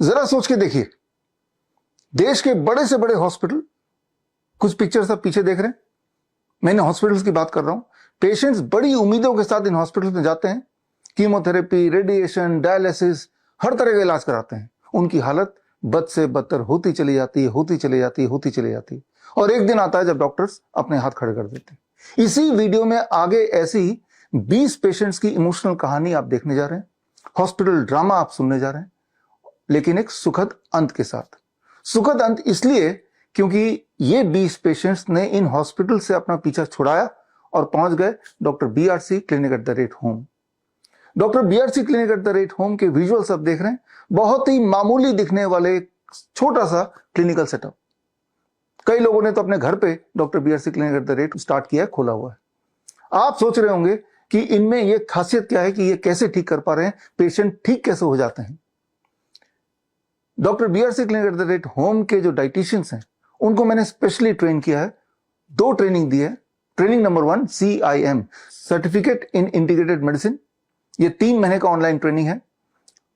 जरा सोच के देखिए, देश के बड़े से बड़े हॉस्पिटल, कुछ पिक्चर्स आप पीछे देख रहे हैं, मैं इन हॉस्पिटल्स की बात कर रहा हूं। पेशेंट्स बड़ी उम्मीदों के साथ इन हॉस्पिटल्स में जाते हैं, कीमोथेरेपी, रेडिएशन, डायलिसिस, हर तरह का इलाज कराते हैं। उनकी हालत बद से बदतर होती चली जाती है, होती चली जाती है, होती चली जाती है, और एक दिन आता है जब डॉक्टर्स अपने हाथ खड़े कर देते हैं। इसी वीडियो में आगे ऐसी 20 पेशेंट्स की इमोशनल कहानी आप देखने जा रहे हैं, हॉस्पिटल ड्रामा आप सुनने जा रहे हैं, लेकिन एक सुखद अंत के साथ। सुखद अंत इसलिए क्योंकि ये 20 पेशेंट्स ने इन हॉस्पिटल से अपना पीछा छुड़ाया और पहुंच गए doctor BRC clinic at the rate home. Doctor BRC clinic at the rate home के विजुअल्स आप देख रहे हैं, बहुत ही मामूली दिखने वाले छोटा सा क्लिनिकल सेटअप। कई लोगों ने तो अपने घर पे doctor BRC clinic at the rate start किया है, खोला हुआ है। आप सोच रहे होंगे कि इनमें यह खासियत क्या है कि ये कैसे ठीक कर पा रहे हैं, पेशेंट ठीक कैसे हो जाते हैं। Doctor BRC clinic at the rate home के जो डाइटिशियंस हैं, उनको मैंने स्पेशली ट्रेन किया है, 2 ट्रेनिंग दी है। Training number 1 CIM, certificate in integrated medicine. ये 3 महीने का ऑनलाइन ट्रेनिंग है।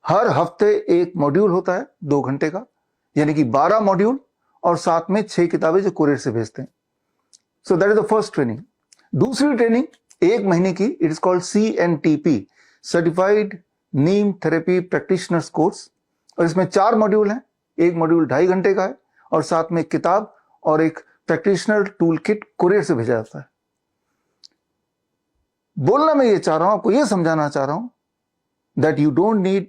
हर हफ्ते एक मॉड्यूल होता है 2 घंटे का, यानी कि 12 मॉड्यूल, और साथ में 6 किताबें जो कुरियर से भेजते हैं। So that is the first training. दूसरी ट्रेनिंग 1 महीने की, it is called CNTP, certified Neem therapy practitioners course, और इसमें 4 मॉड्यूल हैं। एक मॉड्यूल 2.5 घंटे का है, और साथ में एक किताब और एक प्रैक्टिशनर टूल किट कुरियर से भेजा जाता है। बोलना मैं ये चाह रहा हूं, आपको ये समझाना चाह रहा हूं that you don't need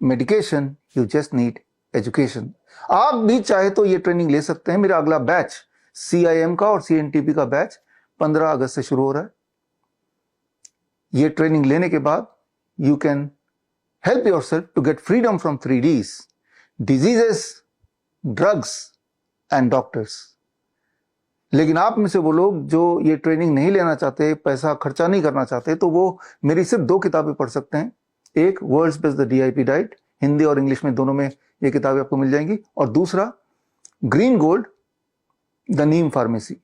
medication, you just need education. आप भी चाहे तो ये ट्रेनिंग ले सकते हैं। मेरा अगला बैच CIM का और CNTP का बैच 15 अगस्त से शुरू हो रहा है। ये ट्रेनिंग लेने के बाद you can help yourself to get freedom from 3Ds: diseases, drugs and doctors। लेकिन आप में से वो लोग जो ये ट्रेनिंग नहीं लेना चाहते, पैसा खर्चा नहीं करना चाहते, तो वो मेरी सिर्फ 2 किताबें पढ़ सकते हैं। एक world's best the DIP diet, Hindi और इंग्लिश में दोनों में ये किताबें आपको मिल जाएंगी, और दूसरा green gold the Neem pharmacy.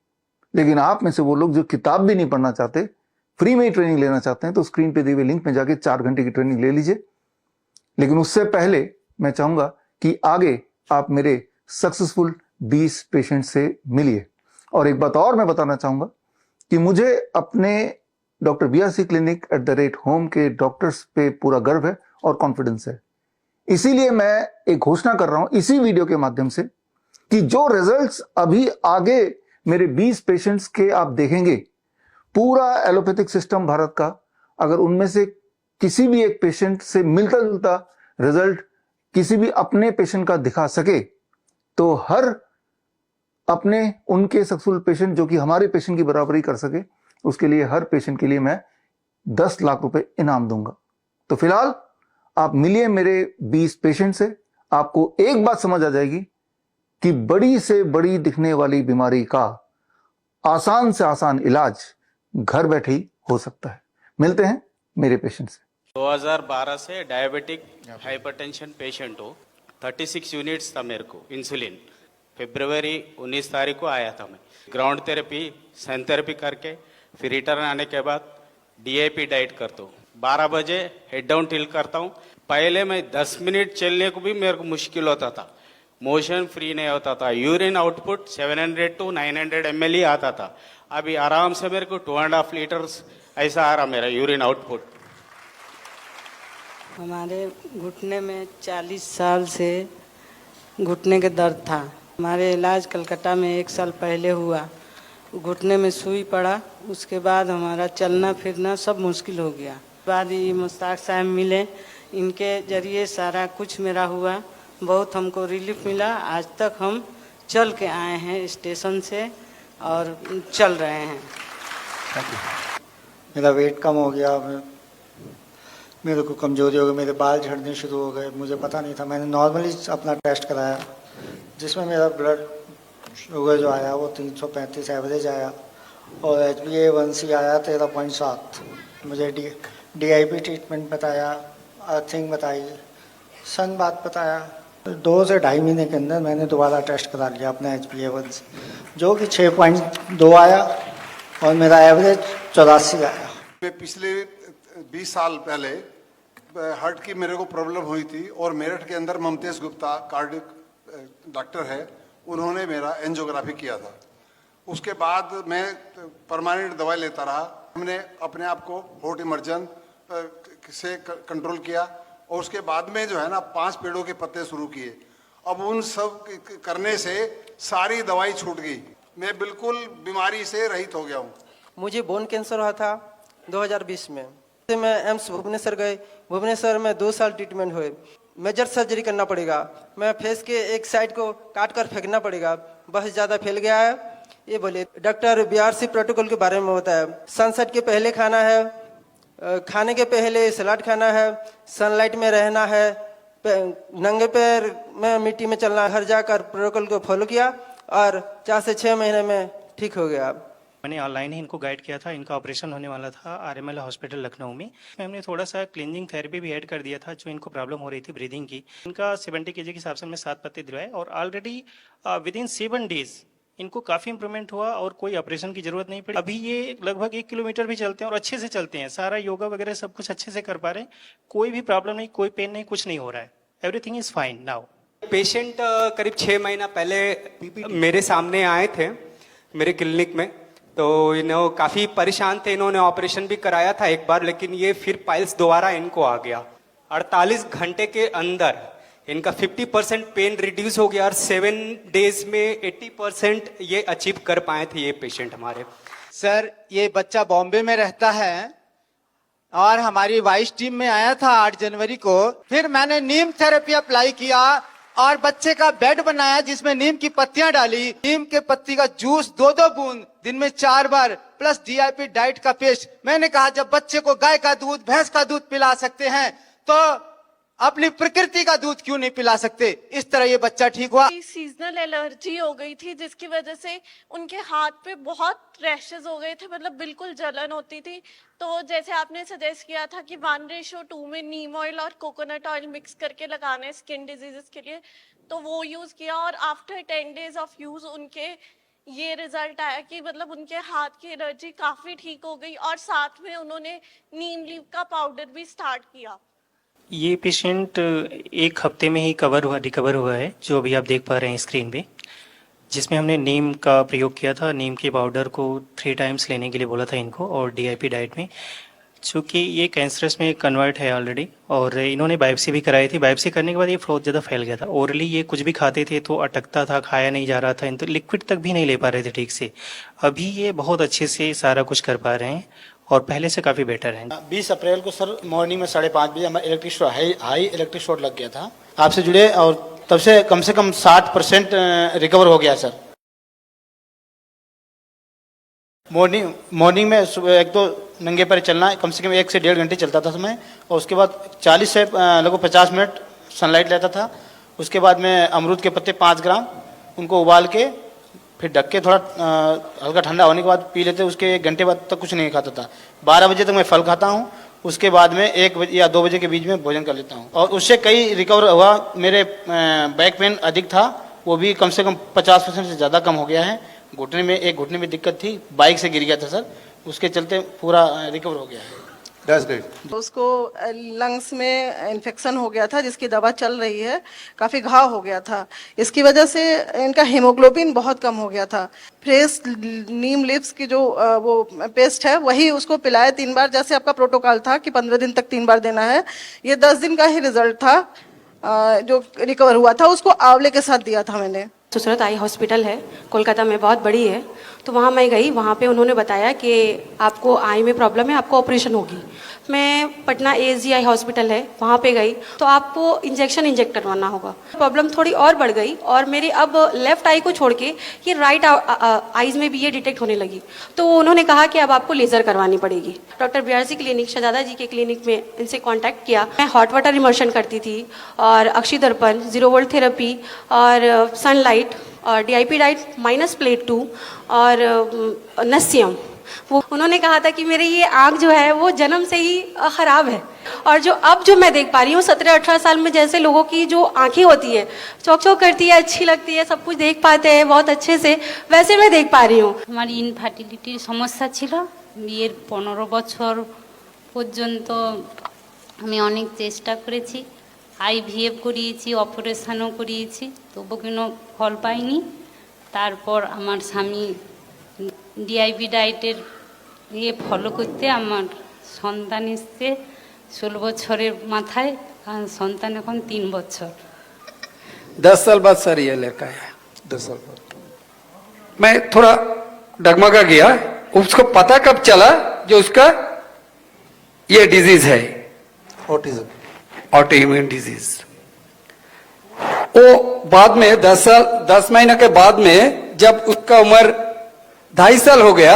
लेकिन आप में से वो लोग जो किताब भी नहीं पढ़ना चाहते, फ्री में ही ट्रेनिंग लेना चाहते हैं, तो स्क्रीन पे दिए हुए लिंक में जाके 4 घंटे की ट्रेनिंग ले लीजिए। लेकिन उससे पहले मैं चाहूंगा कि आगे आप मेरे सक्सेसफुल 20 पेशेंट से मिलिए। और एक बात और मैं बताना चाहूंगा कि मुझे अपने doctor BRC clinic at the rate home के डॉक्टर्स पे पूरा गर्व है और कॉन्फिडेंस है। इसीलिए मैं एक घोषणा कर रहा हूं इसी वीडियो के माध्यम से कि जो रिजल्ट्स अभी आगे मेरे 20 पेशेंट्स के आप देखेंगे, पूरा एलोपैथिक सिस्टम भारत का अगर उनमें से किसी भी एक पेशेंट से मिलता जुलता रिजल्ट किसी भी अपने पेशेंट का दिखा सके, तो हर अपने उनके सक्सेसफुल पेशेंट जो कि हमारे पेशेंट की बराबरी कर सके, उसके लिए हर पेशेंट के लिए मैं 10 लाख रुपए इनाम दूंगा। तो फिलहाल आप मिलिए मेरे 20 पेशेंट से, आपको एक बात समझ आ जाएगी कि बड़ी से बड़ी दिखने वाली बीमारी का आसान से आसान इलाज घर बैठे ही हो सकता है। मिलते हैं मेरे पेशेंट से। 2012 से डायबिटिक हाइपरटेंशन पेशेंट हो, 36 यूनिट्स था मेरे को इंसुलिन। फरवरी 19 तारीख को आया था मैं। ग्राउंड थेरेपी, सन थेरेपी करके फिर रिटर्न आने के बाद DIP डाइट करता हूँ। 12 बजे हेड डाउन टिल करता हूँ। पहले मैं 10 मिनट चलने को भी मेरे को मुश्किल होता था, मोशन फ्री नहीं होता था। यूरिन आउटपुट 700 to 900 ml ही आता था। अभी आराम से मेरे को 2.5 लीटर्स ऐसा आ रहा मेरा यूरिन आउटपुट। हमारे घुटने में 40 साल से घुटने के दर्द था। हमारे इलाज कलकत्ता में 1 साल पहले हुआ। घुटने में सुई पड़ा, उसके बाद हमारा चलना फिरना सब मुश्किल हो गया। बाद ये मुश्ताक साहब मिले, इनके जरिए सारा कुछ मेरा हुआ, बहुत हमको रिलीफ मिला। आज तक हम चल के आए हैं स्टेशन से और चल रहे हैं। मेरा वेट कम हो गया, मेरे को कमजोरी हो गई, मेरे बाल झड़ने शुरू हो गए। मुझे पता नहीं था। मैंने नॉर्मली अपना टेस्ट कराया, जिसमें मेरा ब्लड शुगर जो आया वो 335 एवरेज आया, और HbA1c आया 13.7। मुझे DIP ट्रीटमेंट बताया, अर्थिंग बताई, सन बात बताया। 2 से 2.5 महीने के अंदर मैंने दोबारा टेस्ट करा लिया अपना HbA1c, जो कि 6.2 आया, और मेरा एवरेज 84 आया। पिछले 20 साल पहले हार्ट की मेरे को प्रॉब्लम हुई थी और मेरठ के अंदर ममतेज गुप्ता कार्डियक डॉक्टर है, उन्होंने मेरा एंजियोग्राफी किया था। उसके बाद मैं परमानेंट दवाई लेता रहा। हमने अपने आप को होट इमर्जन से कंट्रोल किया और उसके बाद में जो है ना 5 पेड़ों के पत्ते शुरू किए। अब उन सब करने से सारी दवाई छूट गई, मैं बिल्कुल बीमारी से रहित हो गया हूँ। मुझे बोन कैंसर हुआ था 2020 में। फिर मैं एम्स भुवनेश्वर गए। भुवनेश्वर में 2 साल ट्रीटमेंट हुए। मेजर सर्जरी करना पड़ेगा। मैं फेस के एक साइड को काट कर फेंकना पड़ेगा, बहुत ज़्यादा फैल गया है। ये बोले डॉक्टर BRC प्रोटोकॉल के बारे में बताया। सनसेट के पहले खाना है, खाने के पहले सलाद खाना है, सनलाइट में रहना है, नंगे पैर में मिट्टी में चलना। घर जाकर प्रोटोकॉल को फॉलो किया और 4 से 6 महीने में ठीक हो गया। मैंने ऑनलाइन ही इनको गाइड किया था। इनका ऑपरेशन होने वाला था RML हॉस्पिटल लखनऊ में। हमने थोड़ा सा क्लींजिंग थेरेपी भी ऐड कर दिया था, जो इनको प्रॉब्लम हो रही थी ब्रीदिंग की। इनका 70 kg के हिसाब से हमने 7 पत्ते दिलवाए और ऑलरेडी विदिन 7 डेज इनको काफ़ी इंप्रूवमेंट हुआ और कोई ऑपरेशन की जरूरत नहीं पड़ी। अभी ये लगभग 1 किलोमीटर भी चलते हैं और अच्छे से चलते हैं। सारा योगा वगैरह सब कुछ अच्छे से कर पा रहे हैं। कोई भी प्रॉब्लम नहीं, कोई पेन नहीं, कुछ नहीं हो रहा है। Everything is fine now. Patient करीब 6 महीना पहले मेरे सामने आए थे मेरे क्लिनिक में, तो इन्हों काफ़ी परेशान थे। इन्होंने ऑपरेशन भी कराया था एक बार, लेकिन ये फिर पाइल्स दोबारा इनको आ गया। 48 घंटे के अंदर इनका 50% पेन रिड्यूस हो गया और 7 डेज में 80% ये अचीव कर पाए थे ये पेशेंट हमारे। सर, ये बच्चा बॉम्बे में रहता है और हमारी वाइस टीम में आया था 8 जनवरी को। फिर मैंने नीम थेरेपी अप्लाई किया और बच्चे का बेड बनाया जिसमें नीम की पत्तियां डाली। नीम के पत्ती का जूस 2-2 बूंद दिन में 4 बार प्लस DIP डाइट का पेस्ट। मैंने कहा जब बच्चे को गाय का दूध, भैंस का दूध पिला सकते हैं तो अपनी प्रकृति का दूध क्यों नहीं पिला सकते। इस तरह ये बच्चा ठीक हुआ। सीजनल एलर्जी हो गई थी जिसकी वजह से उनके हाथ पे बहुत रैशेस हो गए थे, मतलब बिल्कुल जलन होती थी। तो जैसे आपने सजेस्ट किया था कि 1:2 में नीम ऑयल और कोकोनट ऑयल मिक्स करके लगाने स्किन डिजीजेस के लिए, तो वो यूज किया और आफ्टर 10 डेज ऑफ यूज उनके ये रिजल्ट आया कि मतलब उनके हाथ की एलर्जी काफी ठीक हो गई और साथ में उन्होंने नीम लीव का पाउडर भी स्टार्ट किया। ये पेशेंट 1 हफ्ते में ही रिकवर हुआ है, जो अभी आप देख पा रहे हैं स्क्रीन पे, जिसमें हमने नीम का प्रयोग किया था। नीम के पाउडर को 3 टाइम्स लेने के लिए बोला था इनको और DIP डाइट में, चूँकि ये कैंसरस में कन्वर्ट है ऑलरेडी। और इन्होंने बायोप्सी भी कराई थी। बायोप्सी करने के बाद ये बहुत ज़्यादा फैल गया था। ओरली ये कुछ भी खाते थे तो अटकता था, खाया नहीं जा रहा था, इन तो लिक्विड तक भी नहीं ले पा रहे थे ठीक से। अभी ये बहुत अच्छे से सारा कुछ कर पा रहे हैं और पहले से काफ़ी बेटर हैं। 20 अप्रैल को सर मॉर्निंग में 5:30 बजे हमारा electric shock high electric shock लग गया था। आपसे जुड़े और तब से कम 60% रिकवर हो गया सर। मॉर्निंग में सुबह एक तो नंगे पैर चलना कम से कम 1 से 1.5 घंटे चलता था समय, और उसके बाद 40 से लगभग 50 मिनट सनलाइट लेता था। उसके बाद में अमरूद के पत्ते 5 ग्राम उनको उबाल के फिर ढक के थोड़ा हल्का ठंडा होने के बाद पी लेते। उसके 1 घंटे बाद तक कुछ नहीं खाता था। 12 बजे तक मैं फल खाता हूँ। उसके बाद में 1 बजे या 2 बजे के बीच में भोजन कर लेता हूँ और उससे कई रिकवर हुआ। मेरे बैक पेन अधिक था, वो भी कम से कम 50% से ज़्यादा कम हो गया है। एक घुटने में दिक्कत थी, बाइक से गिर गया था सर, उसके चलते पूरा रिकवर हो गया है। That's great. उसको लंग्स में इन्फेक्शन हो गया था जिसकी दवा चल रही है, काफ़ी घाव हो गया था। इसकी वजह से इनका हीमोग्लोबिन बहुत कम हो गया था। फ्रेश नीम लिव्स की जो वो पेस्ट है वही उसको पिलाया 3 बार, जैसे आपका प्रोटोकॉल था कि 15 दिन तक 3 बार देना है। ये 10 दिन का ही रिजल्ट था जो रिकवर हुआ था। उसको आंवले के साथ दिया था मैंने। सुसरत आई हॉस्पिटल है कोलकाता में, बहुत बड़ी है। तो वहाँ मैं गई, वहाँ पे उन्होंने बताया कि आपको आई में प्रॉब्लम है, आपको ऑपरेशन होगी। मैं पटना ASGI हॉस्पिटल है वहाँ पे गई तो आपको इंजेक्ट करवाना होगा। प्रॉब्लम थोड़ी और बढ़ गई और मेरी अब लेफ्ट आई को छोड़ के ये राइट आईज में भी ये डिटेक्ट होने लगी। तो उन्होंने कहा कि अब आपको लेज़र करवानी पड़ेगी। डॉक्टर BRC क्लिनिक शहजादा जी के क्लिनिक में इनसे कॉन्टैक्ट किया। मैं हॉट वाटर इमर्शन करती थी और अक्षी दर्पण, 0 वोल्ट थेरेपी और सनलाइट और DIP डाइट -2 और नस्यम। वो उन्होंने कहा था कि मेरी ये आँख जो है वो जन्म से ही ख़राब है और जो मैं देख पा रही हूँ 17-18 साल में जैसे लोगों की जो आंखें होती है चौक चौक करती है, अच्छी लगती है, सब कुछ देख पाते हैं बहुत अच्छे से, वैसे मैं देख पा रही हूँ। हमारी इनफार्टिलिटीर समस्या ছিল। বিয়ের 15 বছর পর্যন্ত আমি অনেক চেষ্টা করেছি, আইভিএফ করিয়েছি, অপারেশনও করিয়েছি, তবু কোনো ফল পাইনি। তারপর আমার স্বামী ডিআইপি ডায়েটের ফলো করতে আমার সন্তান এসছে 16 বছরের মাথায়, আর সন্তান এখন 3 বছর। 10 साल बाद सर ये लड़का आया। 10 साल बाद मैं थोड़ा डगमगा गया, उसको पता कब चला जो उसका ये डिजीज है, ऑटिज्म, ऑटो इम्यून डिजीज। वो बाद में 10 महीने के बाद में जब उसका उम्र 2.5 साल हो गया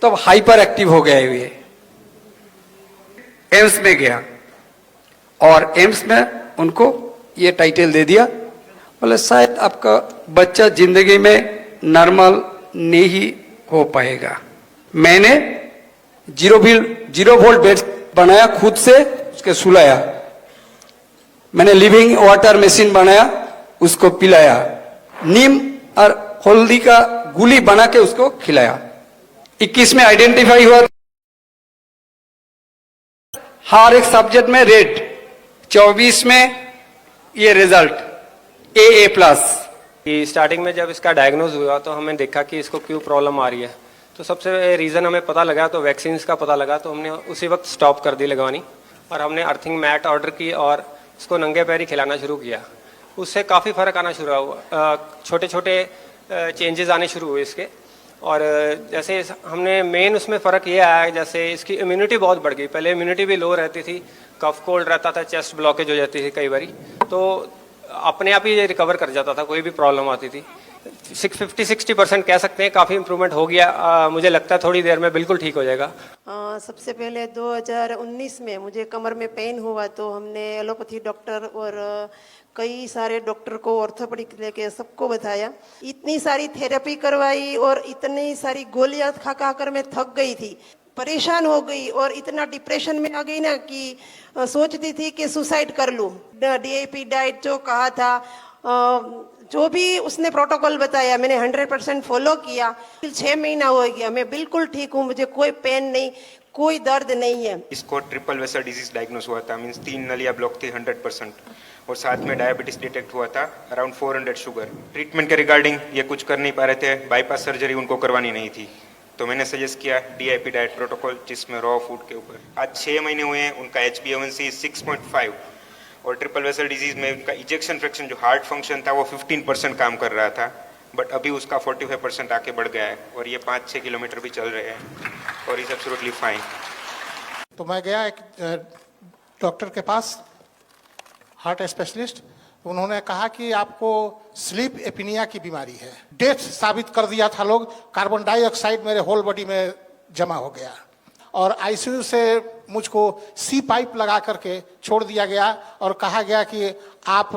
तब हाइपर एक्टिव हो गया ये। एम्स में गया और एम्स में उनको ये टाइटल दे दिया, बोले शायद आपका बच्चा जिंदगी में नॉर्मल नहीं हो पाएगा। मैंने 0 वोल्ट बेड बनाया, खुद से उसके सुलाया। मैंने लिविंग वाटर मशीन बनाया, उसको पिलाया। नीम और हल्दी का गुली बना के उसको खिलाया। 21 में आइडेंटिफाई हुआ, हर एक सब्जेक्ट में रेड। 24 में ये रिजल्ट AA+। स्टार्टिंग में जब इसका डायग्नोज हुआ तो हमें देखा कि इसको क्यों प्रॉब्लम आ रही है, तो सबसे रीज़न हमें पता लगा, तो वैक्सीन का पता लगा, तो हमने उसी वक्त स्टॉप कर दी लगवानी और हमने अर्थिंग मैट ऑर्डर की और इसको नंगे पैरी खिलाना शुरू किया। उससे काफ़ी फ़र्क आना शुरू हुआ, छोटे छोटे चेंजेस आने शुरू हुए इसके। और जैसे हमने मेन उसमें फ़र्क ये आया, जैसे इसकी इम्यूनिटी बहुत बढ़ गई। पहले इम्यूनिटी भी लो रहती थी, कफ कोल्ड रहता था, चेस्ट ब्लॉकेज हो जाती थी कई बारी, तो अपने आप ही ये रिकवर कर जाता था, कोई भी प्रॉब्लम आती थी। 50-60% कह सकते हैं काफ़ी इम्प्रूवमेंट हो गया। मुझे लगता है थोड़ी देर में बिल्कुल ठीक हो जाएगा। सबसे पहले 2019 में मुझे कमर में पेन हुआ, तो हमने एलोपैथी डॉक्टर और कई सारे डॉक्टर को, ऑर्थोपेडिक लेके सबको बताया। इतनी सारी थेरेपी करवाई और इतनी सारी गोलियां खा खा कर मैं थक गई थी, परेशान हो गई और इतना डिप्रेशन में आ गई ना कि सोचती थी कि सुसाइड कर लूँ। DIP डाइट जो कहा था, जो भी उसने प्रोटोकॉल बताया, मैंने 100% फॉलो किया। 6 महीना हो गया, मैं बिल्कुल ठीक हूँ, मुझे कोई पेन नहीं, कोई दर्द नहीं है। इसको ट्रिपल वेसल डिजीज डायग्नोस हुआ था, मीन्स 3 नलिया ब्लॉक थी 100%, और साथ में डायबिटीज डिटेक्ट हुआ था, अराउंड 400 शुगर। ट्रीटमेंट के रिगार्डिंग ये कुछ कर नहीं पा रहे थे, बाईपास सर्जरी उनको करवानी नहीं थी, तो मैंने सजेस्ट किया DIP डाइट प्रोटोकॉल, जिसमें रॉ फूड के ऊपर। आज 6 महीने हुए हैं, उनका HbA1c 6.5 और ट्रिपल वेसल डिजीज में उनका इजेक्शन फ्रैक्शन जो हार्ट फंक्शन था वो 15% काम कर रहा था, बट अभी उसका 45% आके बढ़ गया है और ये 5-6 किलोमीटर भी चल रहे हैं और इज एब्सोल्युटली फाइन। तो मैं गया एक डॉक्टर के पास, हार्ट स्पेशलिस्ट। उन्होंने कहा कि आपको स्लीप एपिनिया की बीमारी है। डेथ साबित कर दिया था लोग, कार्बन डाइऑक्साइड मेरे होल बॉडी में जमा हो गया और आईसीयू से मुझको सी पाइप लगा करके छोड़ दिया गया और कहा गया कि आप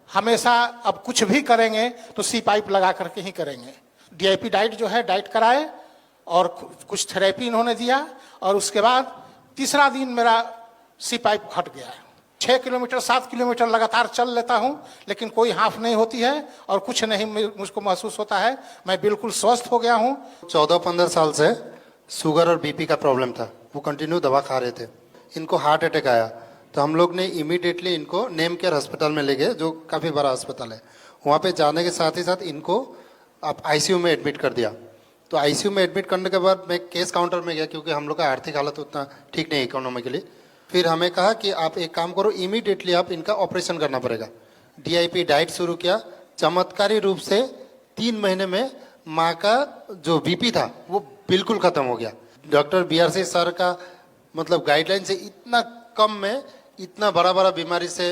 हमेशा अब कुछ भी करेंगे तो सी पाइप लगा करके ही करेंगे। DIP डाइट जो है डाइट कराए और कुछ थेरेपी इन्होंने दिया और उसके बाद तीसरा दिन मेरा सी पाइप हट गया। 6 किलोमीटर 7 किलोमीटर लगातार चल लेता हूँ, लेकिन कोई हाफ नहीं होती है और कुछ नहीं मुझको महसूस होता है। मैं बिल्कुल स्वस्थ हो गया हूँ। 14-15 साल से शुगर और BP का प्रॉब्लम था, वो कंटिन्यू दवा खा रहे थे। इनको हार्ट अटैक आया तो हम लोग ने इमीडिएटली इनको नेम केयर अस्पताल में ले गए, जो काफ़ी बड़ा अस्पताल है। वहाँ पे जाने के साथ ही साथ इनको आप ICU में एडमिट कर दिया। तो ICU में एडमिट करने के बाद मैं केस काउंटर में गया, क्योंकि हम लोग का आर्थिक हालत उतना ठीक नहीं इकोनॉमिकली। फिर हमें कहा कि आप एक काम करो, इमीडिएटली आप इनका ऑपरेशन करना पड़ेगा। DIP डाइट शुरू किया, चमत्कारी रूप से 3 महीने में माँ का जो BP था वो बिल्कुल खत्म हो गया। डॉक्टर BRC सर का मतलब गाइडलाइन से इतना कम में इतना बड़ा बीमारी से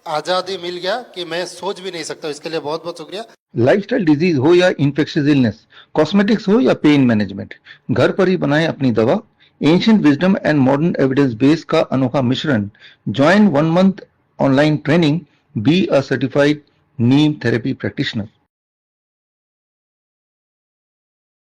आज़ादी मिल गया कि मैं सोच भी नहीं सकता। इसके लिए बहुत बहुत शुक्रिया। लाइफस्टाइल डिजीज हो या इन्फेक्शियस इलनेस, कॉस्मेटिक्स हो या पेन मैनेजमेंट, घर पर ही बनाएं अपनी दवा। Ancient wisdom and modern evidence base का अनोखा मिश्रण। Join 1 month online training, be a certified Neem therapy practitioner.